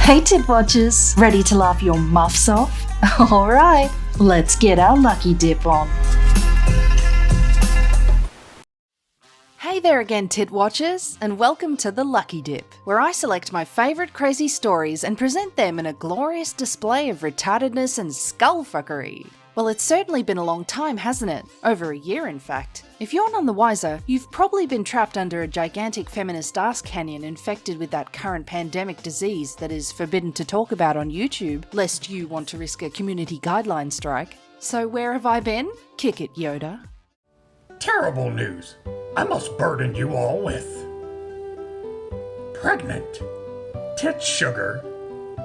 Hey Tit Watchers, ready to laugh your muffs off? Alright, let's get our lucky dip on. Hey there again Tit Watchers, and welcome to the Lucky Dip, where I select my favourite crazy stories and present them in a glorious display of retardedness and skullfuckery. Well, it's certainly been a long time, hasn't it? Over a year, in fact. If you're none the wiser, you've probably been trapped under a gigantic feminist ass canyon infected with that current pandemic disease that is forbidden to talk about on YouTube, lest you want to risk a community guideline strike. So where have I been? Kick it, Yoda. Terrible news. I must burden you all with. Pregnant. Tit Sugar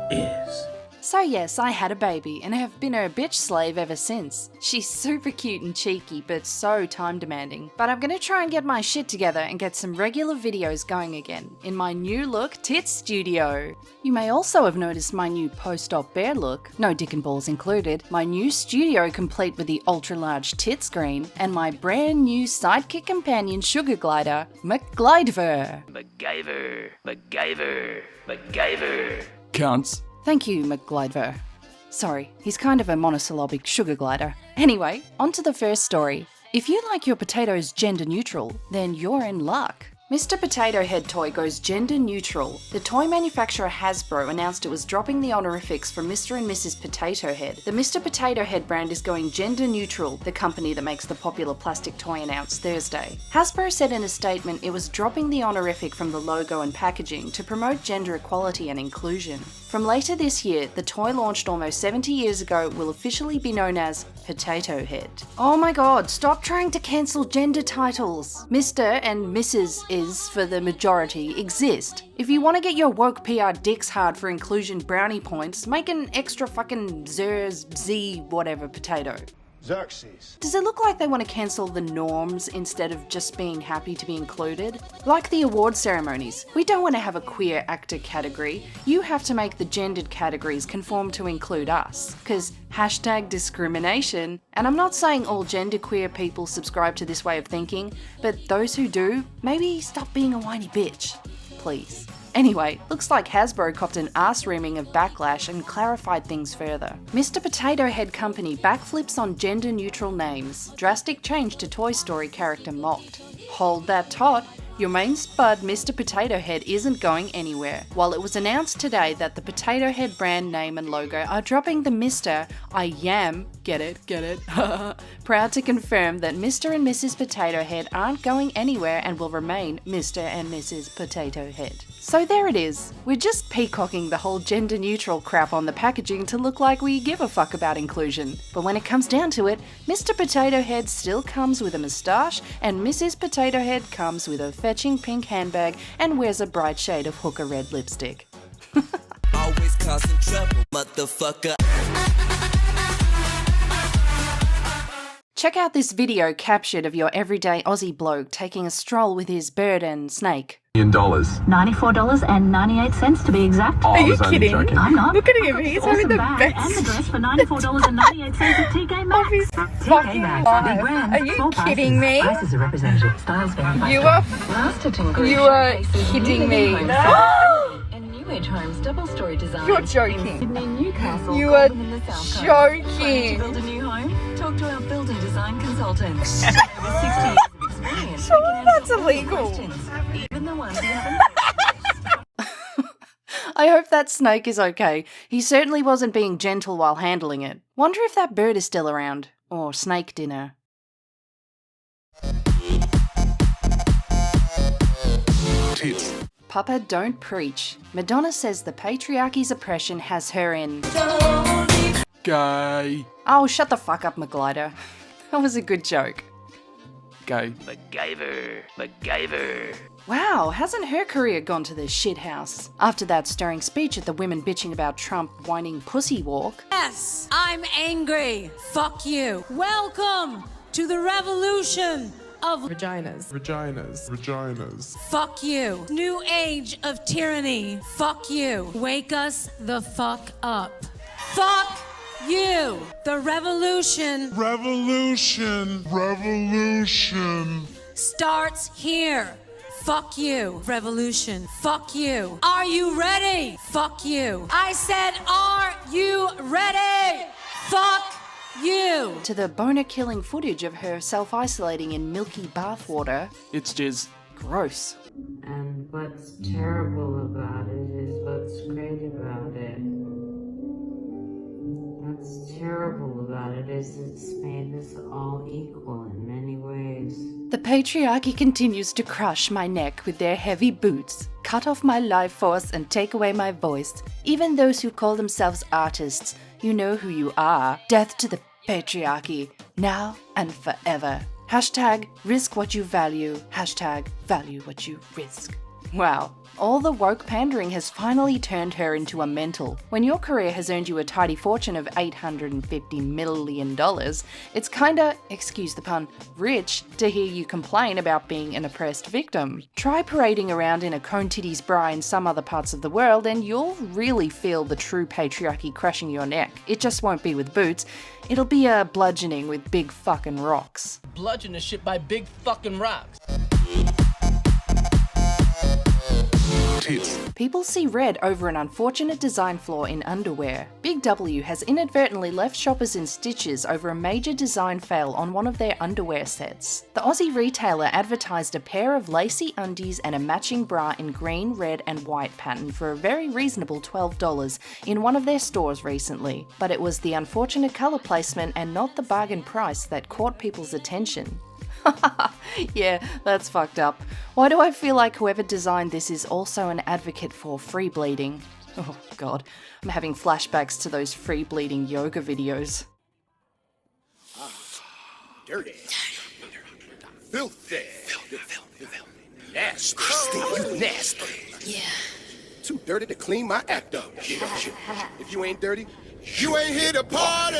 is. So yes, I had a baby and have been her bitch slave ever since. She's super cute and cheeky, but so time demanding. But I'm gonna try and get my shit together and get some regular videos going again, in my new look Tit Studio. You may also have noticed my new post-op bear look, no dick and balls included, my new studio complete with the ultra-large tit screen, and my brand new sidekick companion sugar glider, MacGlyver. MacGyver. Counts. Thank you, MacGlyver. Sorry, he's kind of a monosyllabic sugar glider. Anyway, on to the first story. If you like your potatoes gender neutral, then you're in luck. Mr. Potato Head toy goes gender neutral. The toy manufacturer Hasbro announced it was dropping the honorifics for Mr. and Mrs. Potato Head. The Mr. Potato Head brand is going gender neutral, the company that makes the popular plastic toy announced Thursday. Hasbro said in a statement it was dropping the honorific from the logo and packaging to promote gender equality and inclusion. From later this year, the toy launched almost 70 years ago will officially be known as Potato Head. Oh my god, stop trying to cancel gender titles! Mr. and Mrs. is, for the majority, exist. If you want to get your woke PR dicks hard for inclusion brownie points, make an extra fucking Z whatever potato. Xerxes. Does it look like they want to cancel the norms instead of just being happy to be included? Like the award ceremonies, we don't want to have a queer actor category. You have to make the gendered categories conform to include us. Cause #discrimination. And I'm not saying all genderqueer people subscribe to this way of thinking, but those who do, maybe stop being a whiny bitch. Please. Anyway, looks like Hasbro copped an ass reaming of backlash and clarified things further. Mr. Potato Head Company backflips on gender neutral names. Drastic change to Toy Story character mocked. Hold that tot. Your main spud, Mr. Potato Head, isn't going anywhere. While it was announced today that the Potato Head brand name and logo are dropping the Mr., I am, get it, proud to confirm that Mr. and Mrs. Potato Head aren't going anywhere and will remain Mr. and Mrs. Potato Head. So there it is. We're just peacocking the whole gender neutral crap on the packaging to look like we give a fuck about inclusion. But when it comes down to it, Mr. Potato Head still comes with a moustache and Mrs. Potato Head comes with a fetching pink handbag and wears a bright shade of hooker red lipstick. Always causing trouble, motherfucker. Check out this video captured of your everyday Aussie bloke taking a stroll with his bird and snake. $94.98 to be exact. Are you kidding? I'm not. Look at him, he's having the best. And the dress for $94.98 at TK Maxx. Of his fucking life. Are you kidding me? Prices are representative. Styles vary by You are kidding me. No! And New Age Homes double-story design. You're joking. In Sydney, Newcastle, You are Auckland and the South Coast. joking. To build a new home? Talk to our building design consultant. Over 60 years of experience. Surely that's illegal. Even the ones who haven't. I hope that snake is okay. He certainly wasn't being gentle while handling it. Wonder if that bird is still around. Or snake dinner. Tits. Papa, don't preach. Madonna says the patriarchy's oppression has her in... Gay. Oh, shut the fuck up, MacGlyder. That was a good joke. Gay. Wow, hasn't her career gone to the shithouse? After that stirring speech at the women bitching about Trump whining pussy walk. Yes, I'm angry. Fuck you. Welcome to the revolution of Vaginas. fuck you. New age of tyranny. Fuck you. Wake us the fuck up. Fuck you. The revolution starts here. Fuck you, revolution. Fuck you. Are you ready? Fuck you. I said, are you ready? Fuck you. To the boner-killing footage of her self-isolating in milky bathwater. It's jizz. Gross. And what's terrible about it is what's great about it. What's terrible about it is it's made us all equal in many ways. The patriarchy continues to crush my neck with their heavy boots, cut off my life force and take away my voice. Even those who call themselves artists, you know who you are. Death to the patriarchy, now and forever. Hashtag risk what you value. Hashtag value what you risk. Wow. All the woke pandering has finally turned her into a mental. When your career has earned you a tidy fortune of $850 million, it's kinda, excuse the pun, rich to hear you complain about being an oppressed victim. Try parading around in a cone titties bra in some other parts of the world and you'll really feel the true patriarchy crushing your neck. It just won't be with boots, it'll be a bludgeoning with big fucking rocks. Bludgeon the shit by big fucking rocks. Tits. People see red over an unfortunate design flaw in underwear. Big W has inadvertently left shoppers in stitches over a major design fail on one of their underwear sets. The Aussie retailer advertised a pair of lacy undies and a matching bra in green, red and white pattern for a very reasonable $12 in one of their stores recently. But it was the unfortunate colour placement and not the bargain price that caught people's attention. Yeah, that's fucked up. Why do I feel like whoever designed this is also an advocate for free bleeding? Oh god, I'm having flashbacks to those free bleeding yoga videos. Dirty. Filthy. Nasty. You nasty. Yeah. Too dirty to clean my act up. If you ain't dirty, you ain't here to party.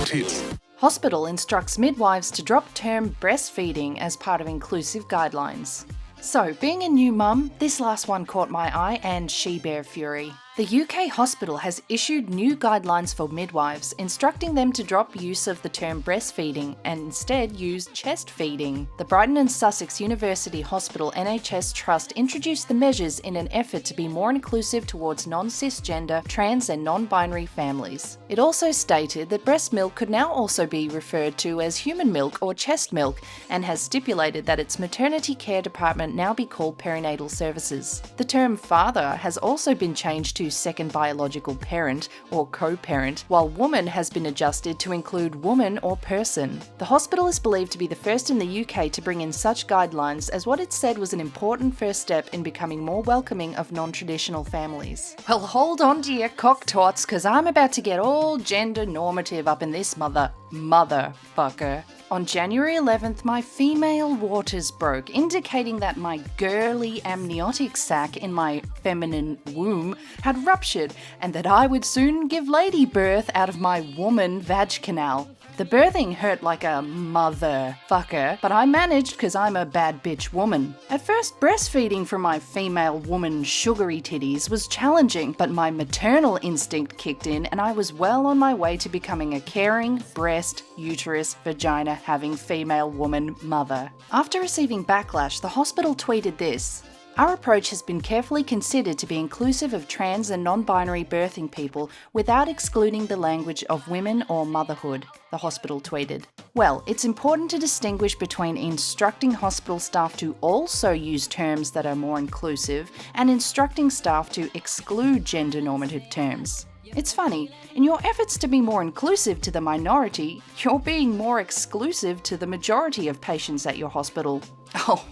Tits. Hospital instructs midwives to drop term breastfeeding as part of inclusive guidelines. So, being a new mum, this last one caught my eye and she-bear fury. The UK hospital has issued new guidelines for midwives, instructing them to drop use of the term breastfeeding and instead use chest feeding. The Brighton and Sussex University Hospital NHS Trust introduced the measures in an effort to be more inclusive towards non-cisgender, trans and non-binary families. It also stated that breast milk could now also be referred to as human milk or chest milk, and has stipulated that its maternity care department now be called perinatal services. The term father has also been changed to second biological parent or co-parent, while woman has been adjusted to include woman or person. The hospital is believed to be the first in the UK to bring in such guidelines, as what it said was an important first step in becoming more welcoming of non-traditional families. Well, hold on to your cock-tots, cause I'm about to get all gender normative up in this motherfucker. On January 11th, my female waters broke, indicating that my girly amniotic sac in my feminine womb had ruptured and that I would soon give lady birth out of my woman vag canal. The birthing hurt like a motherfucker, but I managed because I'm a bad bitch woman. At first, breastfeeding from my female woman sugary titties was challenging, but my maternal instinct kicked in and I was well on my way to becoming a caring, breast, uterus, vagina having female woman mother. After receiving backlash, the hospital tweeted this: "Our approach has been carefully considered to be inclusive of trans and non-binary birthing people without excluding the language of women or motherhood," the hospital tweeted. Well, it's important to distinguish between instructing hospital staff to also use terms that are more inclusive and instructing staff to exclude gender normative terms. It's funny, in your efforts to be more inclusive to the minority, you're being more exclusive to the majority of patients at your hospital. Oh,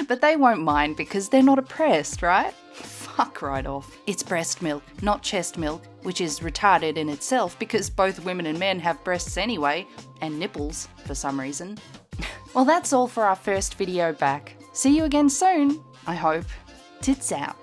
but they won't mind because they're not oppressed, right? Fuck right off. It's breast milk, not chest milk, which is retarded in itself because both women and men have breasts anyway, and nipples, for some reason. Well, that's all for our first video back. See you again soon, I hope. Tits out.